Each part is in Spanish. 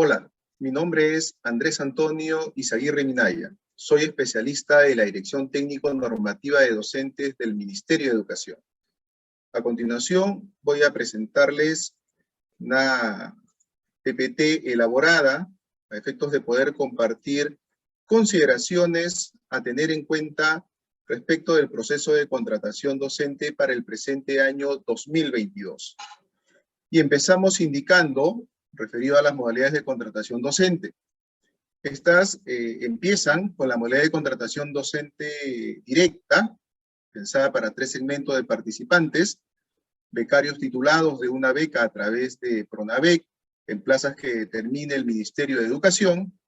Hola, mi nombre es Andrés Antonio Izaguirre Minaya. Soy especialista de la Dirección Técnico-Normativa de Docentes del Ministerio de Educación. A continuación, voy a presentarles una PPT elaborada a efectos de poder compartir consideraciones a tener en cuenta respecto del proceso de contratación docente para el presente año 2022. Y empezamos indicando, referido a las modalidades de contratación docente. Estas empiezan con la modalidad de contratación docente directa, pensada para 3 segmentos de participantes: becarios titulados de una beca a través de Pronavec, en plazas que determine el Ministerio de Educación,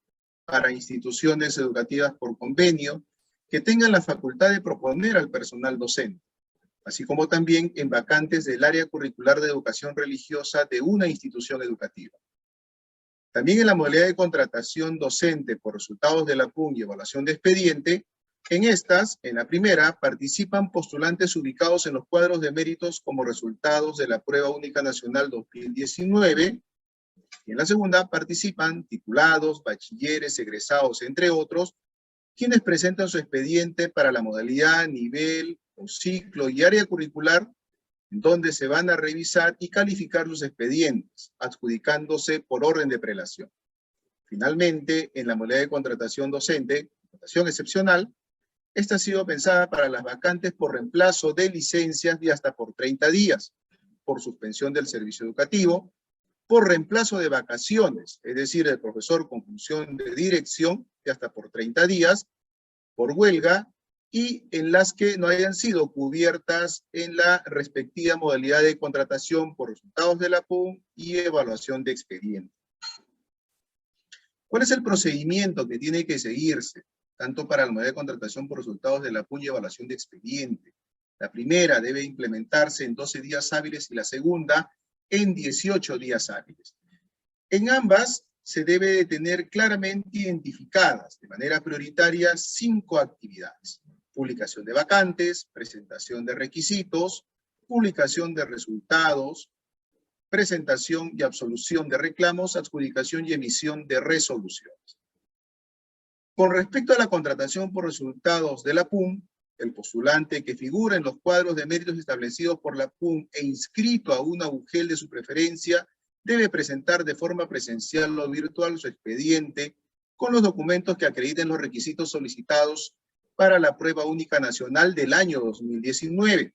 para instituciones educativas por convenio, que tengan la facultad de proponer al personal docente, así como también en vacantes del área curricular de educación religiosa de una institución educativa. También en la modalidad de contratación docente por resultados de la PUN y evaluación de expediente, en estas, en la primera, participan postulantes ubicados en los cuadros de méritos como resultados de la Prueba Única Nacional 2019, y en la segunda participan titulados, bachilleres, egresados, entre otros, quienes presentan su expediente para la modalidad, nivel o ciclo y área curricular, donde se van a revisar y calificar sus expedientes, adjudicándose por orden de prelación. Finalmente, en la modalidad de contratación docente, contratación excepcional, esta ha sido pensada para las vacantes por reemplazo de licencias de hasta por 30 días, por suspensión del servicio educativo, por reemplazo de vacaciones, es decir, el profesor con función de dirección de hasta por 30 días, por huelga, y en las que no hayan sido cubiertas en la respectiva modalidad de contratación por resultados de la PUN y evaluación de expediente. ¿Cuál es el procedimiento que tiene que seguirse, tanto para la modalidad de contratación por resultados de la PUN y evaluación de expediente? La primera debe implementarse en 12 días hábiles y la segunda en 18 días hábiles. En ambas se debe de tener claramente identificadas de manera prioritaria 5 actividades: publicación de vacantes, presentación de requisitos, publicación de resultados, presentación y absolución de reclamos, adjudicación y emisión de resoluciones. Con respecto a la contratación por resultados de la PUN, el postulante que figura en los cuadros de méritos establecidos por la PUN e inscrito a una UGEL de su preferencia debe presentar de forma presencial o virtual su expediente con los documentos que acrediten los requisitos solicitados para la Prueba Única Nacional del año 2019.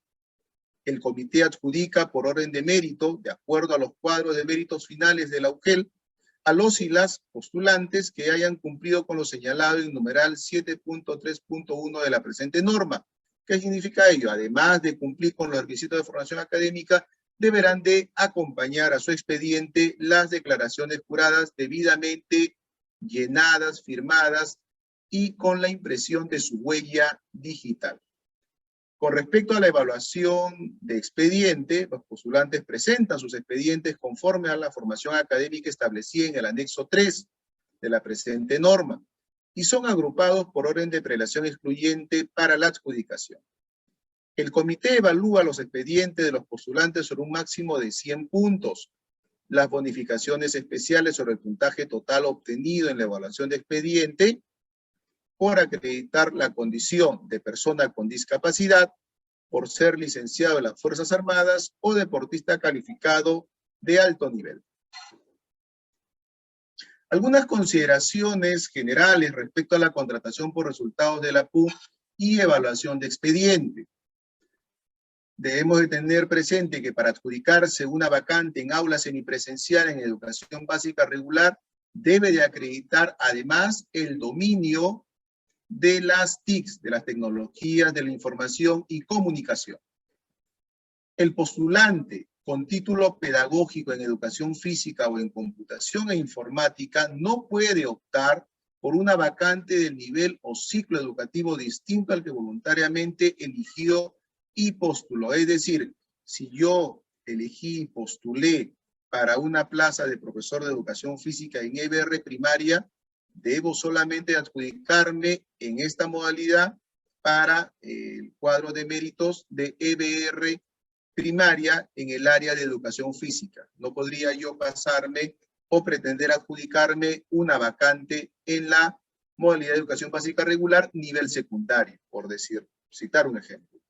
El comité adjudica por orden de mérito, de acuerdo a los cuadros de méritos finales de la UGEL, a los y las postulantes que hayan cumplido con lo señalado en numeral 7.3.1 de la presente norma. ¿Qué significa ello? Además de cumplir con los requisitos de formación académica, deberán de acompañar a su expediente las declaraciones juradas debidamente llenadas, firmadas y con la impresión de su huella digital. Con respecto a la evaluación de expediente, los postulantes presentan sus expedientes conforme a la formación académica establecida en el anexo 3 de la presente norma y son agrupados por orden de prelación excluyente para la adjudicación. El comité evalúa los expedientes de los postulantes sobre un máximo de 100 puntos. Las bonificaciones especiales sobre el puntaje total obtenido en la evaluación de expediente por acreditar la condición de persona con discapacidad, por ser licenciado en las Fuerzas Armadas o deportista calificado de alto nivel. Algunas consideraciones generales respecto a la contratación por resultados de la PUN y evaluación de expediente. Debemos de tener presente que para adjudicarse una vacante en aula semipresencial en educación básica regular, debe de acreditar además el dominio de las TICs, de las tecnologías de la información y comunicación. El postulante con título pedagógico en educación física o en computación e informática no puede optar por una vacante del nivel o ciclo educativo distinto al que voluntariamente eligió y postuló. Es decir, si yo elegí y postulé para una plaza de profesor de educación física en EBR primaria, debo solamente adjudicarme en esta modalidad para el cuadro de méritos de EBR primaria en el área de educación física. No podría yo pasarme o pretender adjudicarme una vacante en la modalidad de educación básica regular nivel secundario, por citar un ejemplo.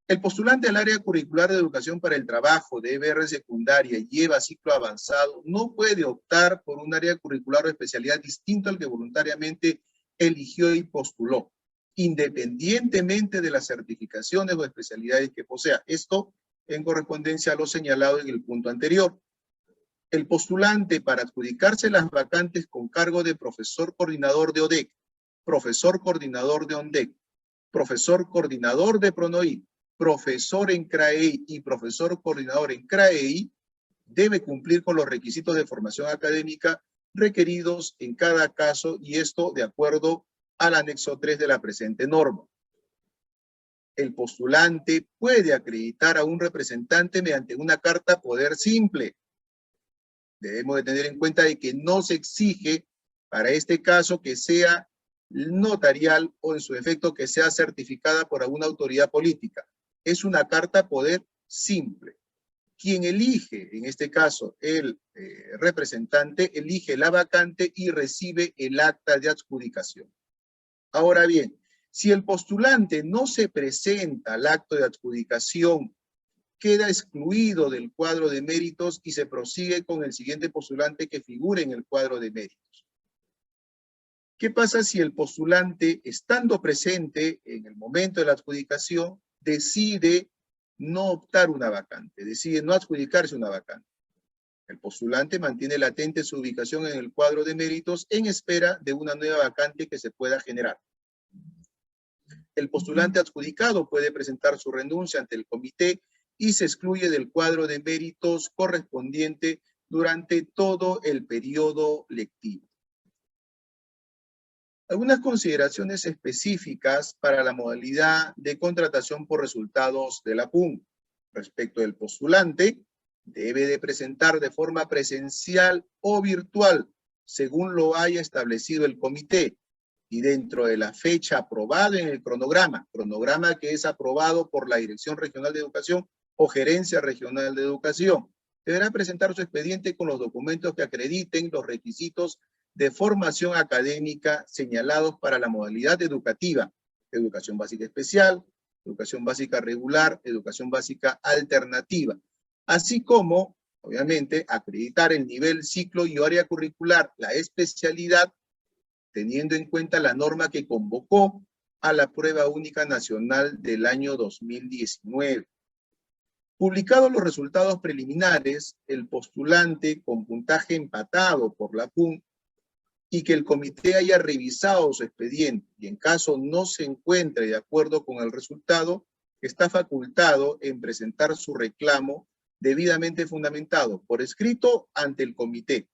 El postulante al área curricular de educación para el trabajo de EBR secundaria y lleva ciclo avanzado no puede optar por un área curricular o especialidad distinto al que voluntariamente eligió y postuló, independientemente de las certificaciones o especialidades que posea. Esto en correspondencia a lo señalado en el punto anterior. El postulante para adjudicarse las vacantes con cargo de profesor coordinador de ODEC, profesor coordinador de ONDEC, profesor coordinador de PRONOI, profesor en CRAEI y profesor coordinador en CRAEI debe cumplir con los requisitos de formación académica requeridos en cada caso, y esto de acuerdo al anexo 3 de la presente norma. El postulante puede acreditar a un representante mediante una carta poder simple. Debemos de tener en cuenta de que no se exige para este caso que sea notarial o en su efecto que sea certificada por alguna autoridad política. Es una carta poder simple. Quien elige, en este caso el representante, elige la vacante y recibe el acta de adjudicación. Ahora bien, si el postulante no se presenta al acto de adjudicación, queda excluido del cuadro de méritos y se prosigue con el siguiente postulante que figure en el cuadro de méritos. ¿Qué pasa si el postulante, estando presente en el momento de la adjudicación, decide no optar una vacante, decide no adjudicarse una vacante? El postulante mantiene latente su ubicación en el cuadro de méritos en espera de una nueva vacante que se pueda generar. El postulante adjudicado puede presentar su renuncia ante el comité y se excluye del cuadro de méritos correspondiente durante todo el periodo lectivo. Algunas consideraciones específicas para la modalidad de contratación por resultados de la PUN. Respecto del postulante, debe de presentar de forma presencial o virtual, según lo haya establecido el comité, y dentro de la fecha aprobada en el cronograma que es aprobado por la Dirección Regional de Educación o Gerencia Regional de Educación. Deberá presentar su expediente con los documentos que acrediten los requisitos de formación académica señalados para la modalidad educativa: educación básica especial, educación básica regular, educación básica alternativa, así como, obviamente, acreditar el nivel, ciclo y área curricular, la especialidad, teniendo en cuenta la norma que convocó a la prueba única nacional del año 2019. Publicados los resultados preliminares, el postulante con puntaje empatado por la PUN y que el comité haya revisado su expediente y en caso no se encuentre de acuerdo con el resultado, está facultado en presentar su reclamo debidamente fundamentado por escrito ante el comité,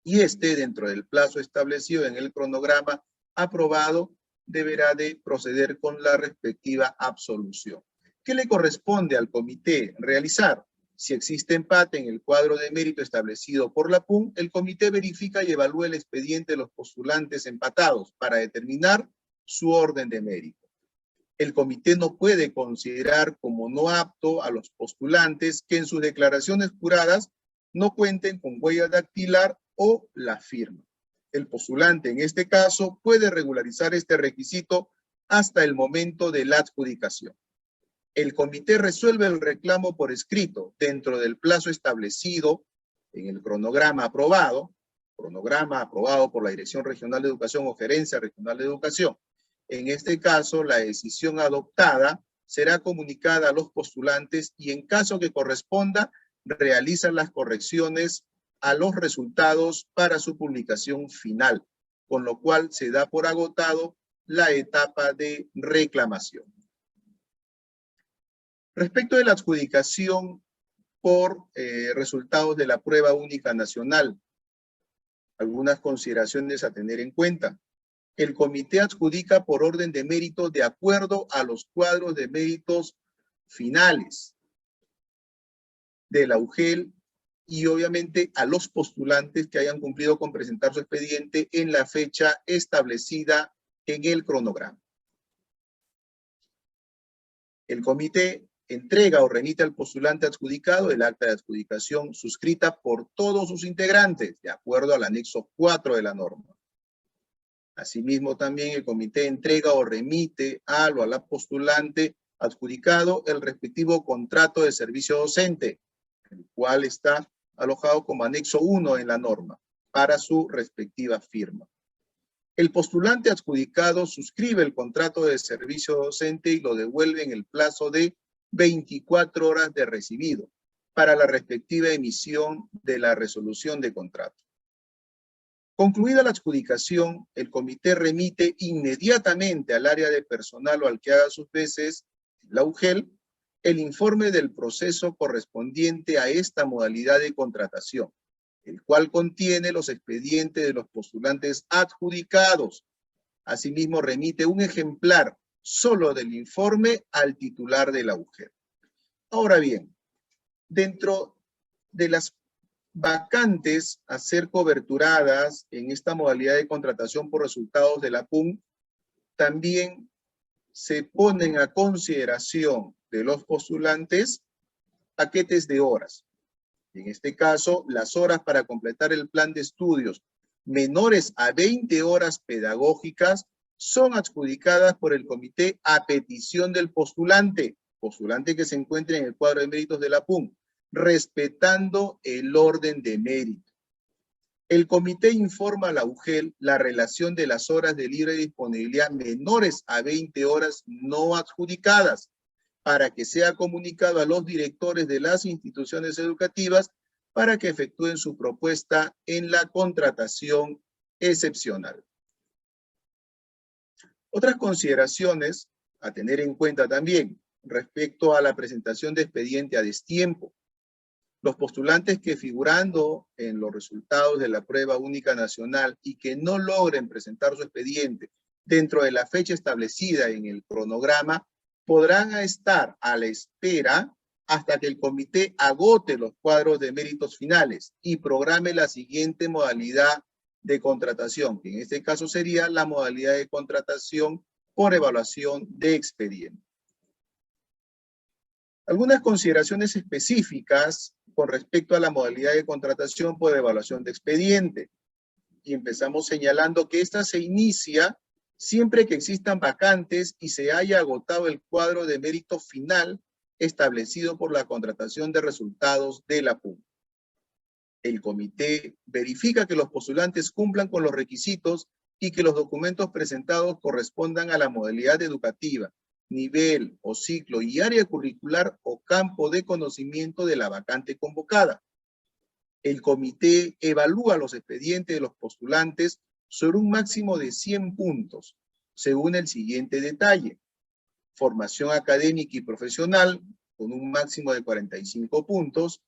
y dentro del plazo establecido en el cronograma aprobado, deberá de proceder con la respectiva absolución. ¿Qué le corresponde al comité realizar? Si existe empate en el cuadro de mérito establecido por la PUN, el comité verifica y evalúa el expediente de los postulantes empatados para determinar su orden de mérito. El comité no puede considerar como no apto a los postulantes que en sus declaraciones juradas no cuenten con huella dactilar o la firma. El postulante en este caso puede regularizar este requisito hasta el momento de la adjudicación. El comité resuelve el reclamo por escrito dentro del plazo establecido en el cronograma aprobado por la Dirección Regional de Educación o Gerencia Regional de Educación. En este caso, la decisión adoptada será comunicada a los postulantes y en caso que corresponda, realizan las correcciones a los resultados para su publicación final, con lo cual se da por agotado la etapa de reclamación. Respecto de la adjudicación por resultados de la prueba única nacional, algunas consideraciones a tener en cuenta. El comité adjudica por orden de mérito de acuerdo a los cuadros de méritos finales de la UGEL y obviamente a los postulantes que hayan cumplido con presentar su expediente en la fecha establecida en el cronograma. El comité entrega o remite al postulante adjudicado el acta de adjudicación suscrita por todos sus integrantes, de acuerdo al anexo 4 de la norma. Asimismo, también el comité entrega o remite al o a la postulante adjudicado el respectivo contrato de servicio docente, el cual está alojado como anexo 1 en la norma, para su respectiva firma. El postulante adjudicado suscribe el contrato de servicio docente y lo devuelve en el plazo de 24 horas de recibido, para la respectiva emisión de la resolución de contrato. Concluida la adjudicación, el comité remite inmediatamente al área de personal o al que haga sus veces, la UGEL, el informe del proceso correspondiente a esta modalidad de contratación, el cual contiene los expedientes de los postulantes adjudicados. Asimismo, remite un ejemplar solo del informe al titular de la UGEL. Ahora bien, dentro de las vacantes a ser coberturadas en esta modalidad de contratación por resultados de la PUN, también se ponen a consideración de los postulantes paquetes de horas. En este caso, las horas para completar el plan de estudios menores a 20 horas pedagógicas son adjudicadas por el comité a petición del postulante que se encuentre en el cuadro de méritos de la PUN, respetando el orden de mérito. El comité informa a la UGEL la relación de las horas de libre disponibilidad menores a 20 horas no adjudicadas, para que sea comunicado a los directores de las instituciones educativas para que efectúen su propuesta en la contratación excepcional. Otras consideraciones a tener en cuenta también respecto a la presentación de expediente a destiempo. Los postulantes que figurando en los resultados de la prueba única nacional y que no logren presentar su expediente dentro de la fecha establecida en el cronograma, podrán estar a la espera hasta que el comité agote los cuadros de méritos finales y programe la siguiente modalidad de contratación, que en este caso sería la modalidad de contratación por evaluación de expediente. Algunas consideraciones específicas con respecto a la modalidad de contratación por evaluación de expediente. Y empezamos señalando que esta se inicia siempre que existan vacantes y se haya agotado el cuadro de mérito final establecido por la contratación de resultados de la PUN. El comité verifica que los postulantes cumplan con los requisitos y que los documentos presentados correspondan a la modalidad educativa, nivel o ciclo y área curricular o campo de conocimiento de la vacante convocada. El comité evalúa los expedientes de los postulantes sobre un máximo de 100 puntos, según el siguiente detalle. Formación académica y profesional, con un máximo de 45 puntos.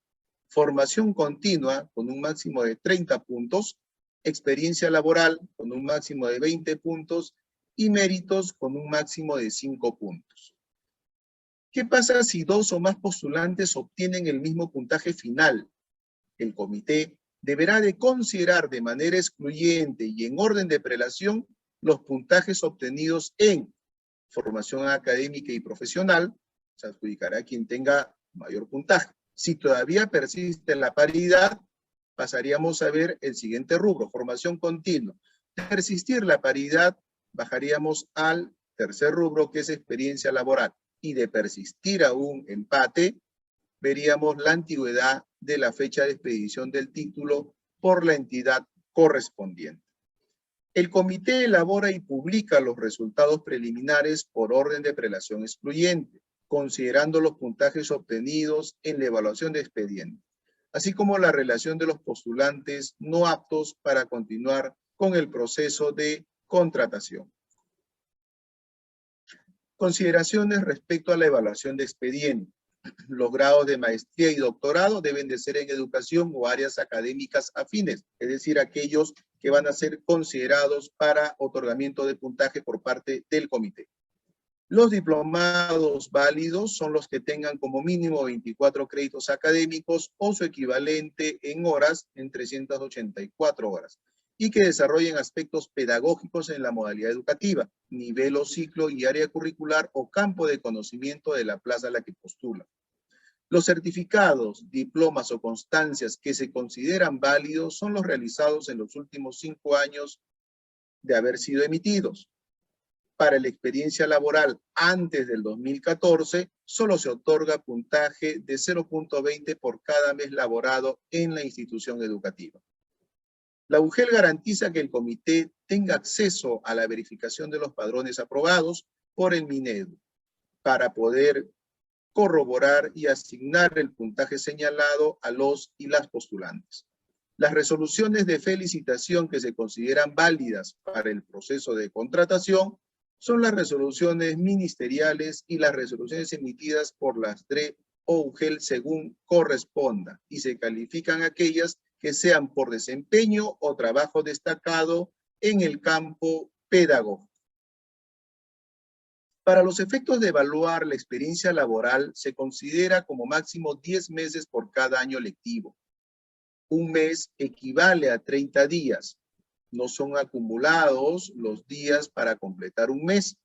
Formación continua, con un máximo de 30 puntos. Experiencia laboral, con un máximo de 20 puntos. Y méritos, con un máximo de 5 puntos. ¿Qué pasa si dos o más postulantes obtienen el mismo puntaje final? El comité deberá de considerar de manera excluyente y en orden de prelación los puntajes obtenidos en formación académica y profesional, se adjudicará a quien tenga mayor puntaje. Si todavía persiste la paridad, pasaríamos a ver el siguiente rubro, formación continua. De persistir la paridad, bajaríamos al tercer rubro, que es experiencia laboral. Y de persistir aún empate, veríamos la antigüedad de la fecha de expedición del título por la entidad correspondiente. El comité elabora y publica los resultados preliminares por orden de prelación excluyente, considerando los puntajes obtenidos en la evaluación de expediente, así como la relación de los postulantes no aptos para continuar con el proceso de contratación. Consideraciones respecto a la evaluación de expediente. Los grados de maestría y doctorado deben de ser en educación o áreas académicas afines, es decir, aquellos que van a ser considerados para otorgamiento de puntaje por parte del comité. Los diplomados válidos son los que tengan como mínimo 24 créditos académicos o su equivalente en horas en 384 horas. y que desarrollen aspectos pedagógicos en la modalidad educativa, nivel o ciclo y área curricular o campo de conocimiento de la plaza a la que postula. Los certificados, diplomas o constancias que se consideran válidos son los realizados en los últimos 5 años de haber sido emitidos. Para la experiencia laboral antes del 2014, solo se otorga puntaje de 0.20 por cada mes laborado en la institución educativa. La UGEL garantiza que el comité tenga acceso a la verificación de los padrones aprobados por el Minedu para poder corroborar y asignar el puntaje señalado a los y las postulantes. Las resoluciones de felicitación que se consideran válidas para el proceso de contratación son las resoluciones ministeriales y las resoluciones emitidas por las DRE o UGEL según corresponda, y se califican aquellas que sean por desempeño o trabajo destacado en el campo pedagógico. Para los efectos de evaluar la experiencia laboral, se considera como máximo 10 meses por cada año lectivo. Un mes equivale a 30 días. No son acumulados los días para completar un mes.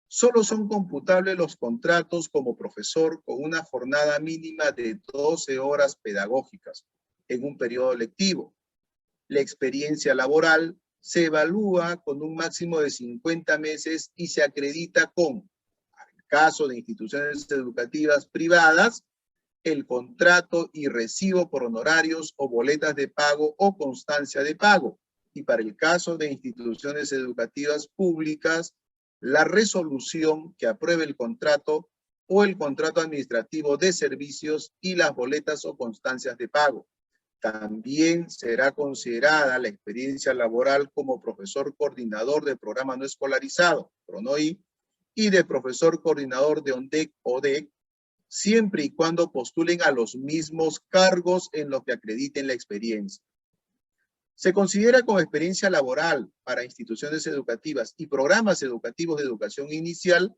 Solo son computables los contratos como profesor con una jornada mínima de 12 horas pedagógicas en un periodo lectivo. La experiencia laboral se evalúa con un máximo de 50 meses y se acredita con, en el caso de instituciones educativas privadas, el contrato y recibo por honorarios o boletas de pago o constancia de pago. Y para el caso de instituciones educativas públicas, la resolución que apruebe el contrato o el contrato administrativo de servicios y las boletas o constancias de pago. También será considerada la experiencia laboral como profesor coordinador de programa no escolarizado, PRONOI, y de profesor coordinador de ONDEC o DEC, siempre y cuando postulen a los mismos cargos en los que acrediten la experiencia. Se considera como experiencia laboral para instituciones educativas y programas educativos de educación inicial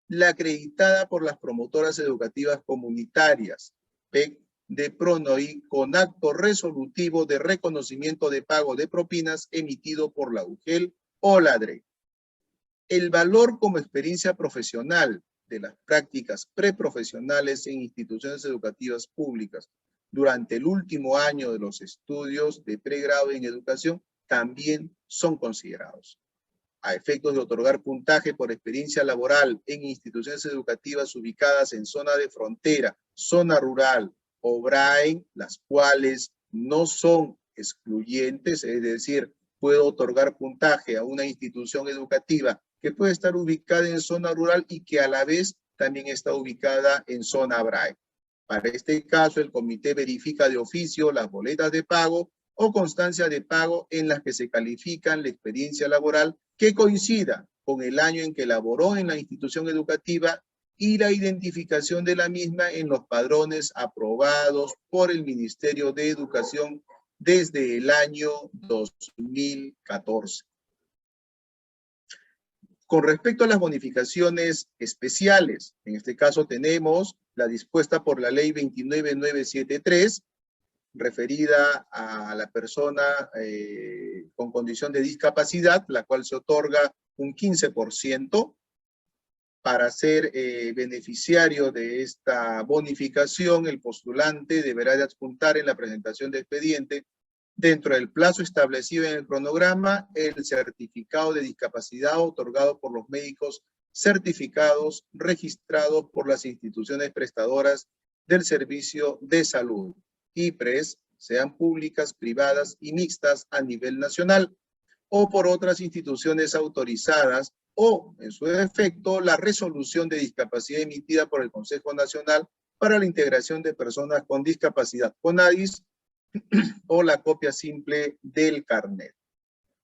la acreditada por las promotoras educativas comunitarias, PEC, de PRONOI, con acto resolutivo de reconocimiento de pago de propinas emitido por la UGEL o la DRE. El valor como experiencia profesional de las prácticas preprofesionales en instituciones educativas públicas durante el último año de los estudios de pregrado en educación también son considerados. A efectos de otorgar puntaje por experiencia laboral en instituciones educativas ubicadas en zona de frontera, zona rural o BRAE, las cuales no son excluyentes, es decir, puedo otorgar puntaje a una institución educativa que puede estar ubicada en zona rural y que a la vez también está ubicada en zona BRAE. Para este caso, el comité verifica de oficio las boletas de pago o constancia de pago en las que se califican la experiencia laboral que coincida con el año en que laboró en la institución educativa y la identificación de la misma en los padrones aprobados por el Ministerio de Educación desde el año 2014. Con respecto a las bonificaciones especiales, en este caso tenemos la dispuesta por la ley 29973, referida a la persona con condición de discapacidad, la cual se otorga un 15%. Para ser beneficiario de esta bonificación, el postulante deberá de adjuntar en la presentación de expediente, dentro del plazo establecido en el cronograma, el certificado de discapacidad otorgado por los médicos certificados registrados por las instituciones prestadoras del servicio de salud, IPRES, sean públicas, privadas y mixtas a nivel nacional, o por otras instituciones autorizadas, o, en su defecto, la resolución de discapacidad emitida por el Consejo Nacional para la Integración de Personas con Discapacidad, CONADIS, o la copia simple del carnet.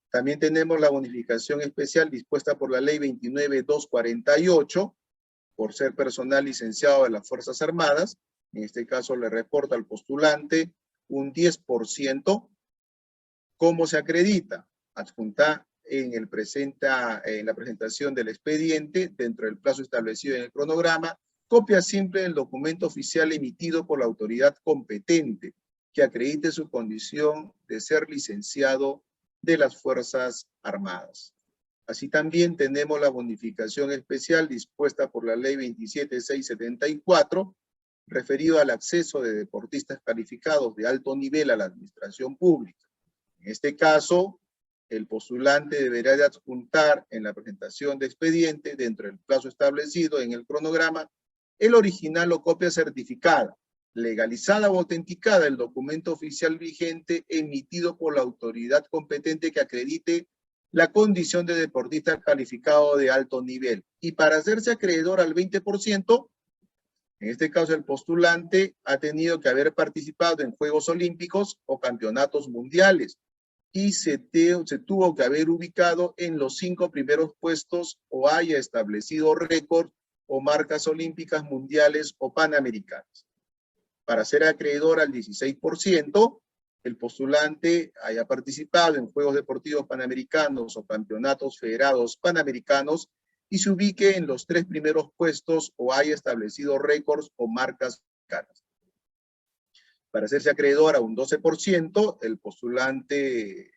También tenemos la bonificación especial dispuesta por la ley 29248, por ser personal licenciado de las Fuerzas Armadas. En este caso le reporta al postulante un 10%. ¿Cómo se acredita? Adjunta en la presentación del expediente, dentro del plazo establecido en el cronograma, copia simple del documento oficial emitido por la autoridad competente que acredite su condición de ser licenciado de las Fuerzas Armadas. Así también tenemos la bonificación especial dispuesta por la Ley 27674, referido al acceso de deportistas calificados de alto nivel a la administración pública. En este caso, el postulante deberá de adjuntar en la presentación de expediente, dentro del plazo establecido en el cronograma, el original o copia certificada, legalizada o autenticada, el documento oficial vigente emitido por la autoridad competente que acredite la condición de deportista calificado de alto nivel. Y para hacerse acreedor al 20%, en este caso el postulante ha tenido que haber participado en Juegos Olímpicos o Campeonatos Mundiales y se tuvo que haber ubicado en los 5 primeros puestos o haya establecido récords o marcas olímpicas, mundiales o panamericanas. Para ser acreedor al 16%, el postulante haya participado en Juegos Deportivos Panamericanos o Campeonatos Federados Panamericanos y se ubique en los 3 primeros puestos o haya establecido récords o marcas caras. Para hacerse acreedor a un 12%, el postulante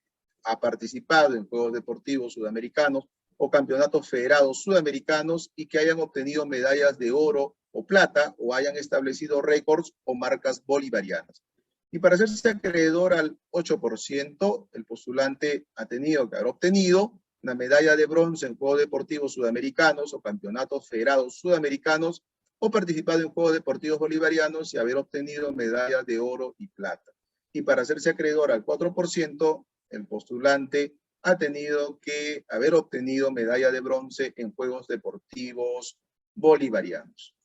ha participado en Juegos Deportivos Sudamericanos o Campeonatos Federados Sudamericanos y que hayan obtenido medallas de oro o plata o hayan establecido récords o marcas bolivarianas. Y para hacerse acreedor al 8%, el postulante ha tenido que haber obtenido una medalla de bronce en Juegos Deportivos Sudamericanos o Campeonatos Federados Sudamericanos o participado en Juegos Deportivos Bolivarianos y haber obtenido medallas de oro y plata. Y para hacerse acreedor al 4%, el postulante ha tenido que haber obtenido medalla de bronce en Juegos Deportivos Bolivarianos.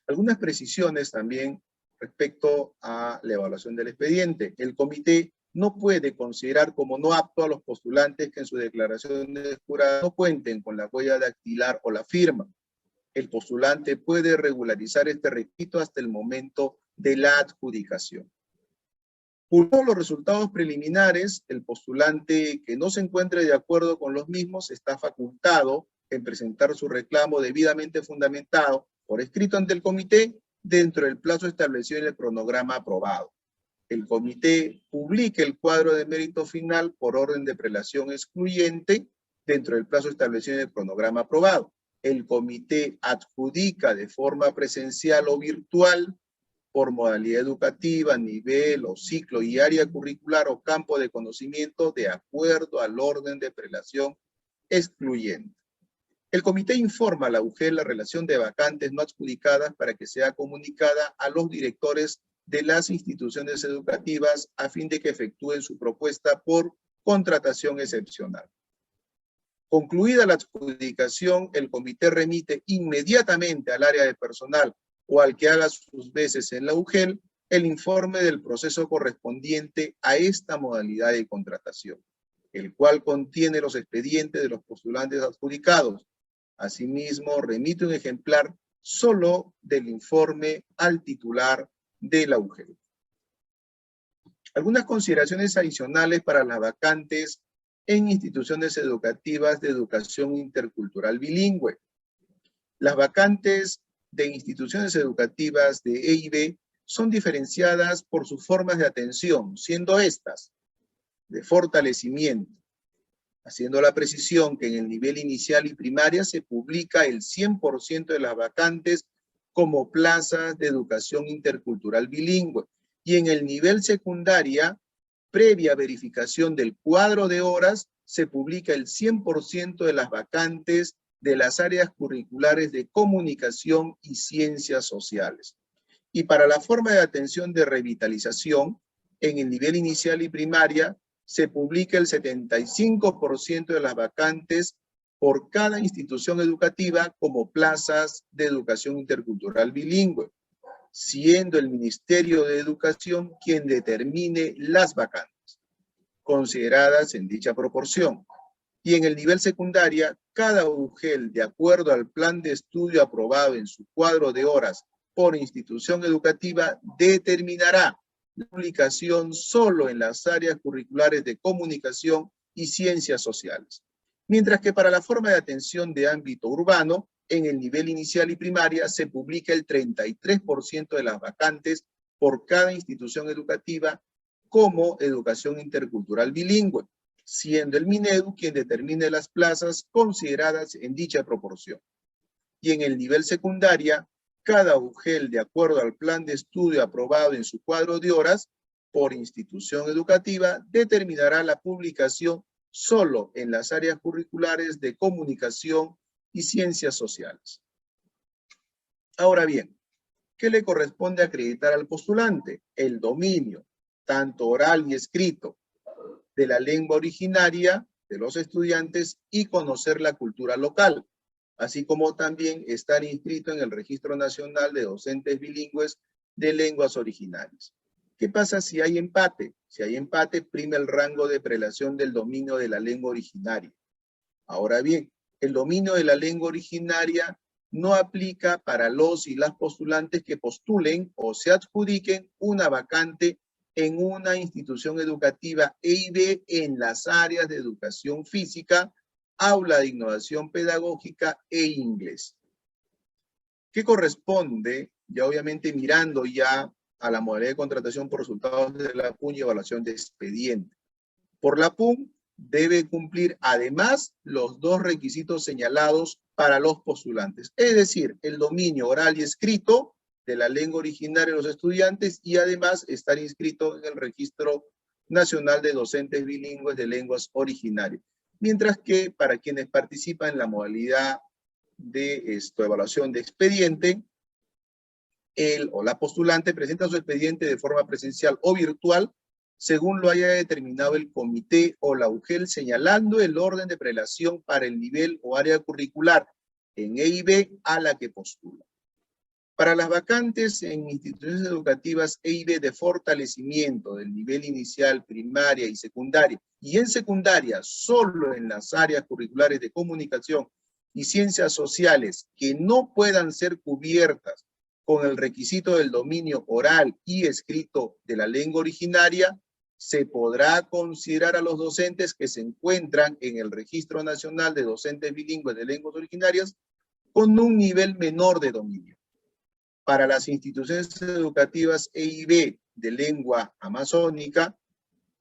Algunas precisiones también respecto a la evaluación del expediente. El comité no puede considerar como no apto a los postulantes que en su declaración de jurado no cuenten con la huella dactilar o la firma. El postulante puede regularizar este requisito hasta el momento de la adjudicación. Por todos los resultados preliminares, el postulante que no se encuentre de acuerdo con los mismos está facultado en presentar su reclamo debidamente fundamentado por escrito ante el comité dentro del plazo establecido en el cronograma aprobado. El comité publica el cuadro de mérito final por orden de prelación excluyente dentro del plazo establecido en el cronograma aprobado. El comité adjudica de forma presencial o virtual, por modalidad educativa, nivel o ciclo y área curricular o campo de conocimiento de acuerdo al orden de prelación excluyente. El comité informa a la UGEL la relación de vacantes no adjudicadas para que sea comunicada a los directores de las instituciones educativas a fin de que efectúen su propuesta por contratación excepcional. Concluida la adjudicación, el comité remite inmediatamente al área de personal o al que haga sus veces en la UGEL el informe del proceso correspondiente a esta modalidad de contratación, el cual contiene los expedientes de los postulantes adjudicados. Asimismo, remite un ejemplar solo del informe al titular de la UGEL. Algunas consideraciones adicionales para las vacantes en instituciones educativas de educación intercultural bilingüe. Las vacantes de instituciones educativas de E y B son diferenciadas por sus formas de atención, siendo estas de fortalecimiento, haciendo la precisión que en el nivel inicial y primaria se publica el 100% de las vacantes como plazas de educación intercultural bilingüe, y en el nivel secundaria, previa verificación del cuadro de horas, se publica el 100% de las vacantes de las áreas curriculares de comunicación y ciencias sociales. Y para la forma de atención de revitalización, en el nivel inicial y primaria, se publica el 75% de las vacantes por cada institución educativa como plazas de educación intercultural bilingüe, siendo el Ministerio de Educación quien determine las vacantes, consideradas en dicha proporción. Y en el nivel secundaria, cada UGEL, de acuerdo al plan de estudio aprobado en su cuadro de horas por institución educativa, determinará la publicación solo en las áreas curriculares de comunicación y ciencias sociales. Mientras que para la forma de atención de ámbito urbano, en el nivel inicial y primaria se publica el 33% de las vacantes por cada institución educativa como educación intercultural bilingüe, siendo el Minedu quien determine las plazas consideradas en dicha proporción. Y en el nivel secundaria, cada UGEL, de acuerdo al plan de estudio aprobado en su cuadro de horas por institución educativa, determinará la publicación solo en las áreas curriculares de comunicación y ciencias sociales. Ahora bien, ¿qué le corresponde acreditar al postulante? El dominio, tanto oral y escrito, de la lengua originaria de los estudiantes y conocer la cultura local, así como también estar inscrito en el Registro Nacional de Docentes Bilingües de Lenguas Originarias. ¿Qué pasa si hay empate? Si hay empate, prima el rango de prelación del dominio de la lengua originaria. Ahora bien, el dominio de la lengua originaria no aplica para los y las postulantes que postulen o se adjudiquen una vacante en una institución educativa EIB en las áreas de educación física, aula de innovación pedagógica e inglés. ¿Qué corresponde? Ya obviamente mirando ya a la modalidad de contratación por resultados de la PUN y evaluación de expediente. Por la PUN debe cumplir además los dos requisitos señalados para los postulantes, es decir, el dominio oral y escrito de la lengua originaria de los estudiantes y además estar inscrito en el Registro Nacional de Docentes Bilingües de Lenguas Originarias. Mientras que para quienes participan en la modalidad de evaluación de expediente, él o la postulante presenta su expediente de forma presencial o virtual, según lo haya determinado el comité o la UGEL, señalando el orden de prelación para el nivel o área curricular en EIB a la que postula. Para las vacantes en instituciones educativas EIB de fortalecimiento del nivel inicial, primaria y secundaria, y en secundaria solo en las áreas curriculares de comunicación y ciencias sociales que no puedan ser cubiertas con el requisito del dominio oral y escrito de la lengua originaria, se podrá considerar a los docentes que se encuentran en el Registro Nacional de Docentes Bilingües de Lenguas Originarias con un nivel menor de dominio. Para las instituciones educativas EIB de lengua amazónica,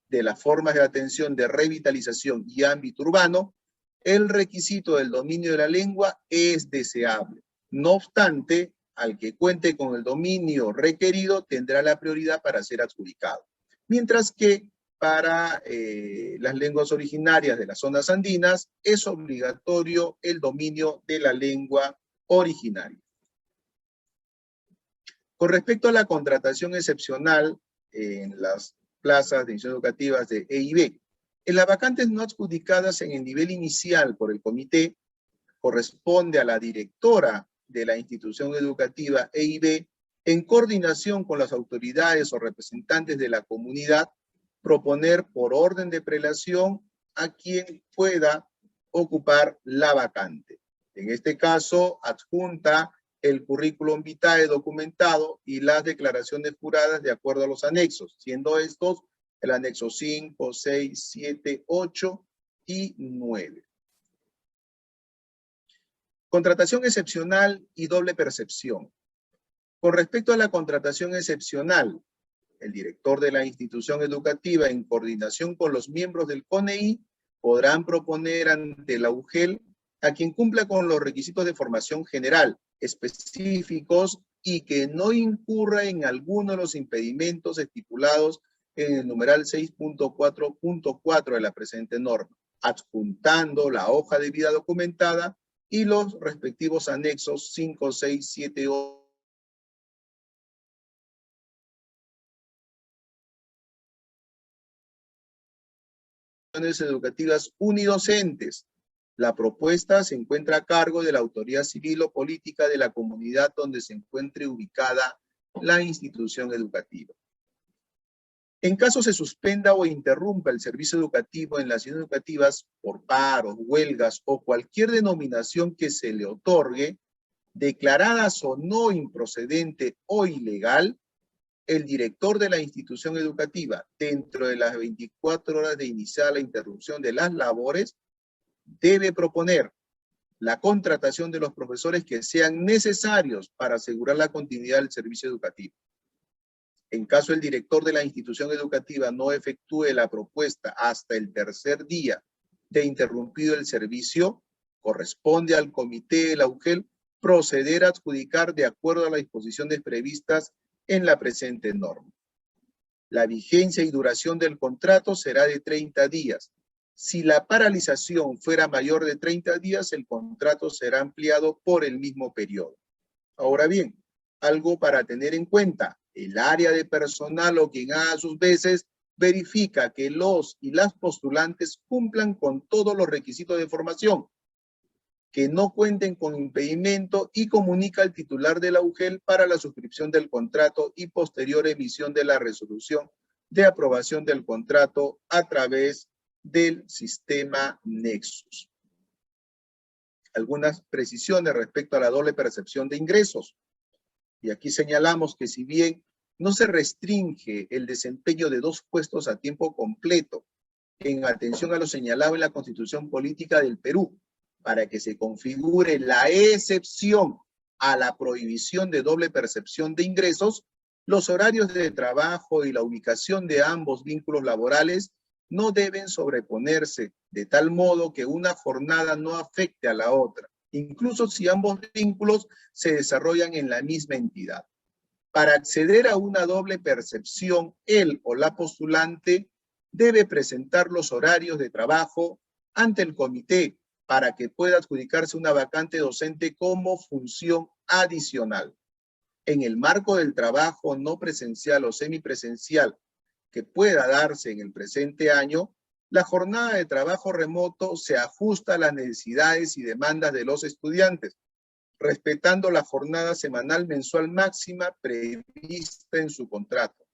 de las formas de atención de revitalización y ámbito urbano, el requisito del dominio de la lengua es deseable. No obstante, al que cuente con el dominio requerido tendrá la prioridad para ser adjudicado. Mientras que para las lenguas originarias de las zonas andinas es obligatorio el dominio de la lengua originaria. Con respecto a la contratación excepcional en las plazas de instituciones educativas de EIB, en las vacantes no adjudicadas en el nivel inicial por el comité, corresponde a la directora de la institución educativa EIB, en coordinación con las autoridades o representantes de la comunidad, proponer por orden de prelación a quien pueda ocupar la vacante. En este caso, adjunta el currículum vitae documentado y las declaraciones juradas de acuerdo a los anexos, siendo estos el anexo 5, 6, 7, 8 y 9. Contratación excepcional y doble percepción. Con respecto a la contratación excepcional, el director de la institución educativa, en coordinación con los miembros del CONEI, podrán proponer ante la UGEL a quien cumpla con los requisitos de formación general, específicos y que no incurra en alguno de los impedimentos estipulados en el numeral 6.4.4 de la presente norma, adjuntando la hoja de vida documentada y los respectivos anexos 5, 6, 7, 8. Educativas unidocentes. La propuesta se encuentra a cargo de la autoridad civil o política de la comunidad donde se encuentre ubicada la institución educativa. En caso se suspenda o interrumpa el servicio educativo en las instituciones educativas por paros, huelgas o cualquier denominación que se le otorgue, declaradas o no improcedente o ilegal, el director de la institución educativa, dentro de las 24 horas de iniciar la interrupción de las labores, debe proponer la contratación de los profesores que sean necesarios para asegurar la continuidad del servicio educativo. En caso el director de la institución educativa no efectúe la propuesta hasta el tercer día de interrumpido el servicio, corresponde al comité de la UGEL proceder a adjudicar de acuerdo a las disposiciones previstas en la presente norma. La vigencia y duración del contrato será de 30 días. Si la paralización fuera mayor de 30 días, el contrato será ampliado por el mismo periodo. Ahora bien, algo para tener en cuenta, el área de personal o quien haga sus veces verifica que los y las postulantes cumplan con todos los requisitos de formación, que no cuenten con impedimento y comunica al titular de la UGEL para la suscripción del contrato y posterior emisión de la resolución de aprobación del contrato a través del sistema Nexus. Algunas precisiones respecto a la doble percepción de ingresos. Y aquí señalamos que si bien no se restringe el desempeño de 2 puestos a tiempo completo, en atención a lo señalado en la Constitución Política del Perú, para que se configure la excepción a la prohibición de doble percepción de ingresos, los horarios de trabajo y la ubicación de ambos vínculos laborales no deben sobreponerse de tal modo que una jornada no afecte a la otra, incluso si ambos vínculos se desarrollan en la misma entidad. Para acceder a una doble percepción, él o la postulante debe presentar los horarios de trabajo ante el comité para que pueda adjudicarse una vacante docente como función adicional. En el marco del trabajo no presencial o semipresencial que pueda darse en el presente año, la jornada de trabajo remoto se ajusta a las necesidades y demandas de los estudiantes, respetando la jornada semanal mensual máxima prevista en su contrato.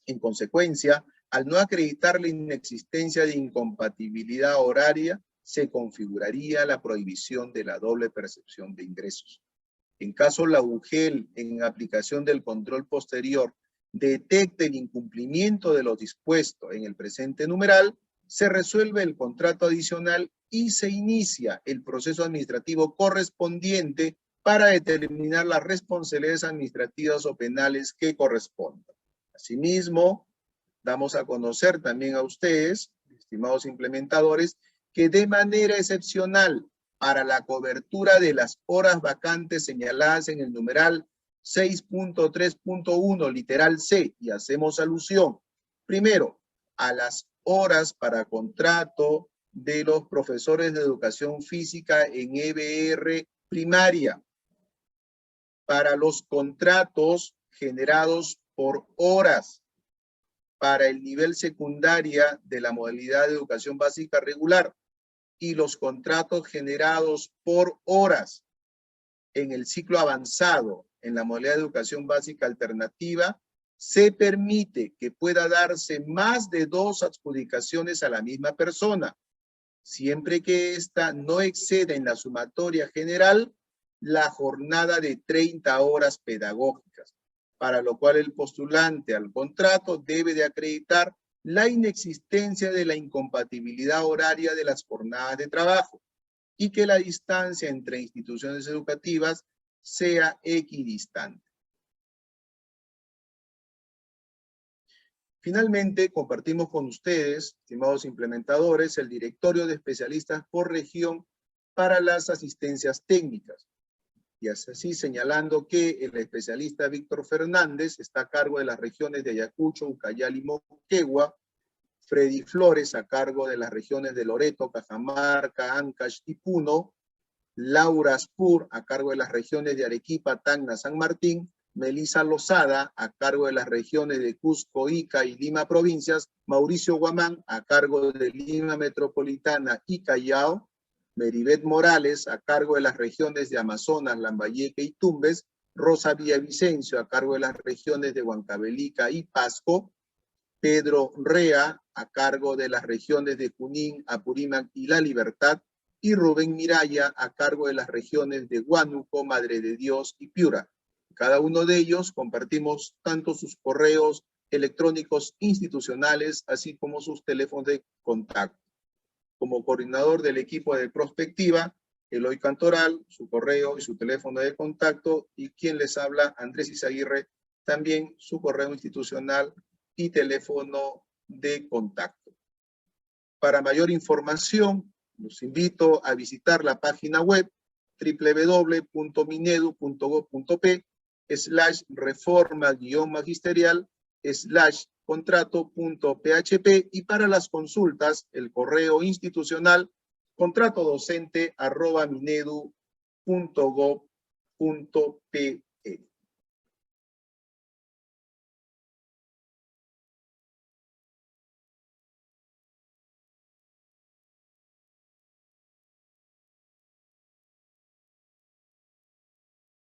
En consecuencia, al no acreditar la inexistencia de incompatibilidad horaria, se configuraría la prohibición de la doble percepción de ingresos. En caso la UGEL, en aplicación del control posterior, detecte el incumplimiento de lo dispuesto en el presente numeral, se resuelve el contrato adicional y se inicia el proceso administrativo correspondiente para determinar las responsabilidades administrativas o penales que correspondan. Asimismo, damos a conocer también a ustedes, estimados implementadores, que de manera excepcional, para la cobertura de las horas vacantes señaladas en el numeral 6.3.1, literal C, y hacemos alusión, primero, a las horas para contrato de los profesores de educación física en EBR primaria, para los contratos generados por horas, para el nivel secundaria de la modalidad de educación básica regular y los contratos generados por horas en el ciclo avanzado en la modalidad de educación básica alternativa, se permite que pueda darse más de 2 adjudicaciones a la misma persona, siempre que ésta no exceda en la sumatoria general la jornada de 30 horas pedagógicas, para lo cual el postulante al contrato debe de acreditar la inexistencia de la incompatibilidad horaria de las jornadas de trabajo y que la distancia entre instituciones educativas sea equidistante. Finalmente, compartimos con ustedes, estimados implementadores, el directorio de especialistas por región para las asistencias técnicas. Y así señalando que el especialista Víctor Fernández está a cargo de las regiones de Ayacucho, Ucayali y Moquegua, Freddy Flores a cargo de las regiones de Loreto, Cajamarca, Ancash y Puno, Laura Spur a cargo de las regiones de Arequipa, Tacna, San Martín, Melissa Lozada a cargo de las regiones de Cusco, Ica y Lima provincias, Mauricio Guamán a cargo de Lima Metropolitana y Callao, Meribet Morales a cargo de las regiones de Amazonas, Lambayeque y Tumbes, Rosa Villavicencio a cargo de las regiones de Huancavelica y Pasco, Pedro Rea a cargo de las regiones de Junín, Apurímac y La Libertad, y Rubén Miraya a cargo de las regiones de Huánuco, Madre de Dios y Piura. Cada uno de ellos compartimos tanto sus correos electrónicos institucionales, así como sus teléfonos de contacto. Como coordinador del equipo de prospectiva, Eloy Cantoral, su correo y su teléfono de contacto, y quien les habla, Andrés Izaguirre, también su correo institucional y teléfono de contacto. Para mayor información, los invito a visitar la página web www.minedu.gov.p/reforma-magisterial/contrato.php y para las consultas, el correo institucional contratodocente@minedu.gov.p.